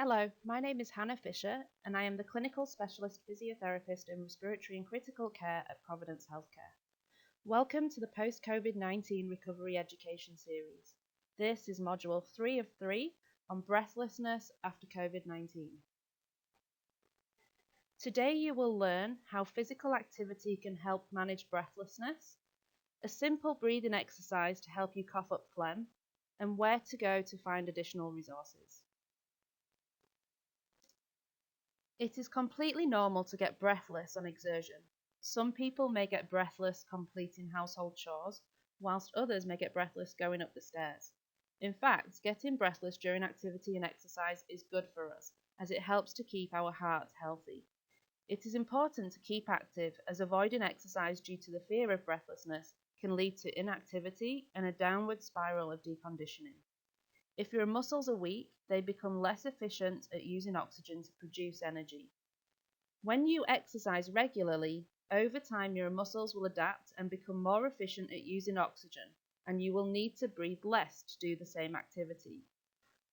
Hello, my name is Hannah Fisher, and I am the Clinical Specialist Physiotherapist in Respiratory and Critical Care at Providence Healthcare. Welcome to the Post-COVID-19 Recovery Education Series. This is Module 3 of 3 on breathlessness after COVID-19. Today you will learn how physical activity can help manage breathlessness, a simple breathing exercise to help you cough up phlegm, and where to go to find additional resources. It is completely normal to get breathless on exertion. Some people may get breathless completing household chores, whilst others may get breathless going up the stairs. In fact, getting breathless during activity and exercise is good for us, as it helps to keep our heart healthy. It is important to keep active, as avoiding exercise due to the fear of breathlessness can lead to inactivity and a downward spiral of deconditioning. If your muscles are weak, they become less efficient at using oxygen to produce energy. When you exercise regularly, over time your muscles will adapt and become more efficient at using oxygen, and you will need to breathe less to do the same activity.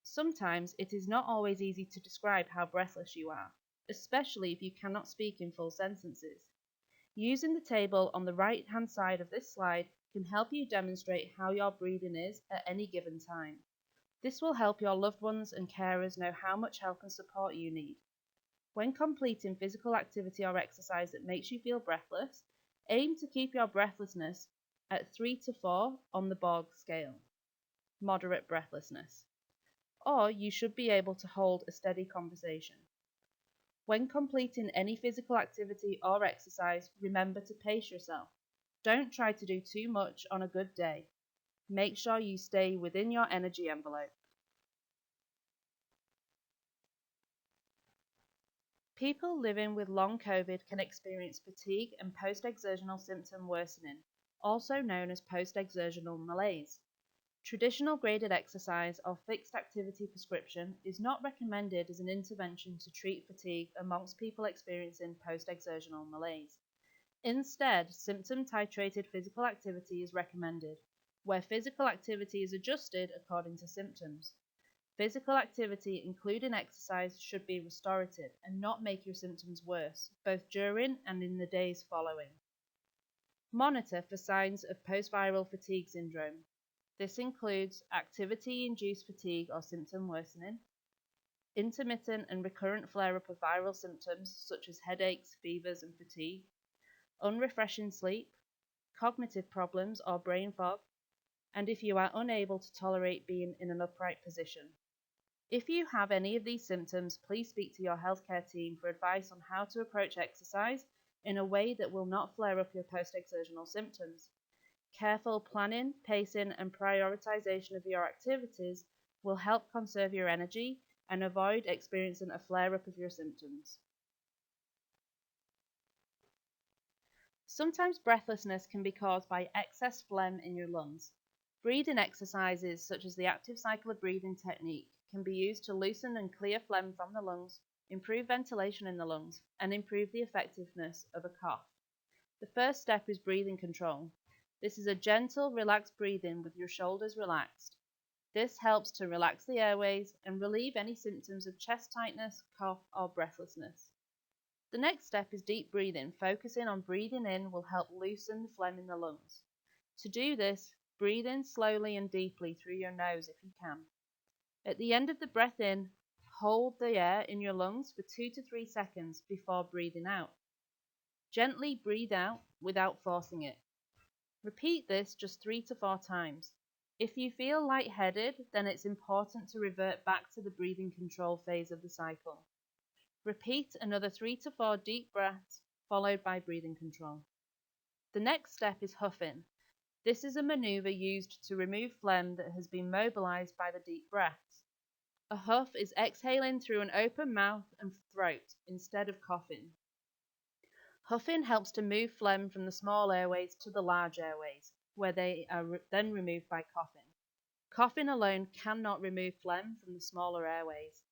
Sometimes it is not always easy to describe how breathless you are, especially if you cannot speak in full sentences. Using the table on the right-hand side of this slide can help you demonstrate how your breathing is at any given time. This will help your loved ones and carers know how much help and support you need. When completing physical activity or exercise that makes you feel breathless, aim to keep your breathlessness at 3 to 4 on the Borg scale, moderate breathlessness, or you should be able to hold a steady conversation. When completing any physical activity or exercise, remember to pace yourself. Don't try to do too much on a good day. Make sure you stay within your energy envelope. People living with long COVID can experience fatigue and post-exertional symptom worsening, also known as post-exertional malaise. Traditional graded exercise or fixed activity prescription is not recommended as an intervention to treat fatigue amongst people experiencing post-exertional malaise. Instead, symptom-titrated physical activity is recommended, where physical activity is adjusted according to symptoms. Physical activity, including exercise, should be restorative and not make your symptoms worse, both during and in the days following. Monitor for signs of post-viral fatigue syndrome. This includes activity-induced fatigue or symptom worsening, intermittent and recurrent flare-up of viral symptoms such as headaches, fevers, and fatigue, unrefreshing sleep, cognitive problems or brain fog, and if you are unable to tolerate being in an upright position. If you have any of these symptoms, please speak to your healthcare team for advice on how to approach exercise in a way that will not flare up your post-exertional symptoms. Careful planning, pacing, and prioritization of your activities will help conserve your energy and avoid experiencing a flare-up of your symptoms. Sometimes breathlessness can be caused by excess phlegm in your lungs. Breathing exercises, such as the active cycle of breathing technique, can be used to loosen and clear phlegm from the lungs, improve ventilation in the lungs, and improve the effectiveness of a cough. The first step is breathing control. This is a gentle, relaxed breathing with your shoulders relaxed. This helps to relax the airways and relieve any symptoms of chest tightness, cough, or breathlessness. The next step is deep breathing. Focusing on breathing in will help loosen the phlegm in the lungs. To do this, breathe in slowly and deeply through your nose if you can. At the end of the breath in, hold the air in your lungs for 2 to 3 seconds before breathing out. Gently breathe out without forcing it. Repeat this just 3 to 4 times. If you feel lightheaded, then it's important to revert back to the breathing control phase of the cycle. Repeat another 3 to 4 deep breaths, followed by breathing control. The next step is huffing. This is a maneuver used to remove phlegm that has been mobilized by the deep breaths. A huff is exhaling through an open mouth and throat instead of coughing. Huffing helps to move phlegm from the small airways to the large airways, where they are then removed by coughing. Coughing alone cannot remove phlegm from the smaller airways.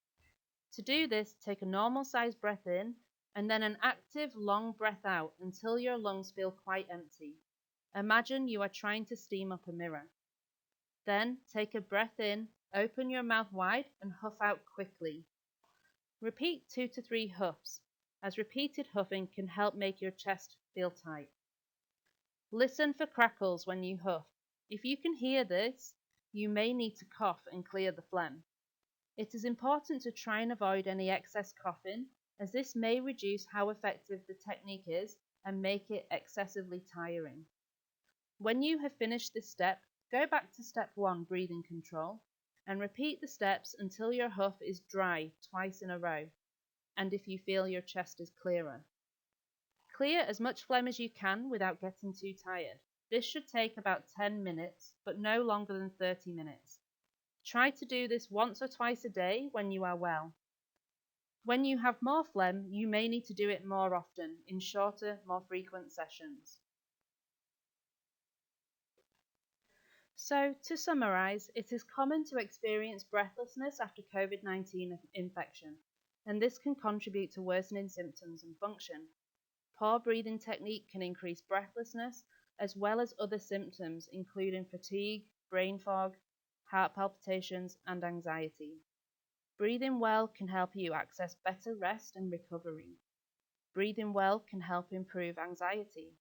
To do this, take a normal-sized breath in and then an active, long breath out until your lungs feel quite empty. Imagine you are trying to steam up a mirror. Then take a breath in, open your mouth wide, and huff out quickly. Repeat 2 to 3 huffs, as repeated huffing can help make your chest feel tight. Listen for crackles when you huff. If you can hear this, you may need to cough and clear the phlegm. It is important to try and avoid any excess coughing, as this may reduce how effective the technique is and make it excessively tiring. When you have finished this step, go back to step 1, breathing control, and repeat the steps until your huff is dry twice in a row, and if you feel your chest is clearer. Clear as much phlegm as you can without getting too tired. This should take about 10 minutes, but no longer than 30 minutes. Try to do this once or twice a day when you are well. When you have more phlegm, you may need to do it more often, in shorter, more frequent sessions. So, to summarize, it is common to experience breathlessness after COVID-19 infection, and this can contribute to worsening symptoms and function. Poor breathing technique can increase breathlessness, as well as other symptoms, including fatigue, brain fog, heart palpitations, and anxiety. Breathing well can help you access better rest and recovery. Breathing well can help improve anxiety.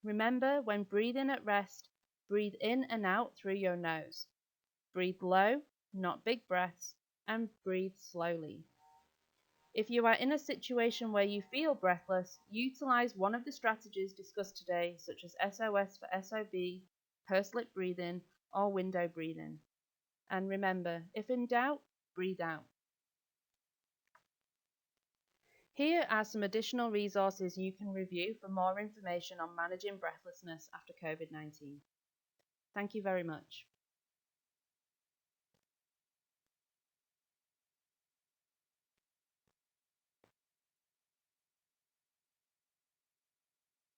Remember, when breathing at rest, breathe in and out through your nose. Breathe low, not big breaths, and breathe slowly. If you are in a situation where you feel breathless, utilize one of the strategies discussed today, such as SOS for SOB, pursed lip breathing, or window breathing. And remember, if in doubt, breathe out. Here are some additional resources you can review for more information on managing breathlessness after COVID-19. Thank you very much.